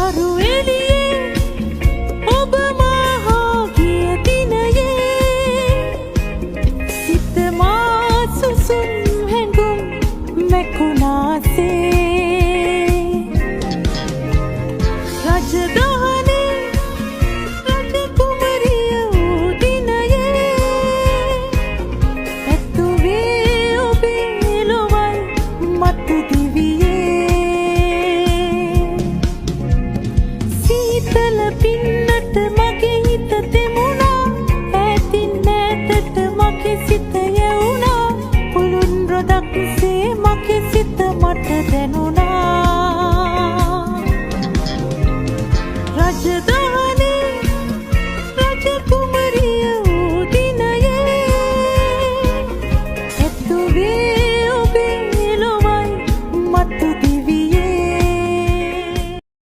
තරු එළියේ ඔබ මා ගිය දිනයේ සිත මා සුසුම් හැඟුම් මැකුණාසේ රජදහනේ රට කුමරිය වූ දිනයේ ඇතුවේ ඔබේ ලොවයි මතු දිවියේ සීතල පින්නට මගේ හිත තෙමුණා ඈතින් ඈතට මගේ සිත යැවුණා පුළුන් රොදක්සේ මගේ සිත මට දැනුණා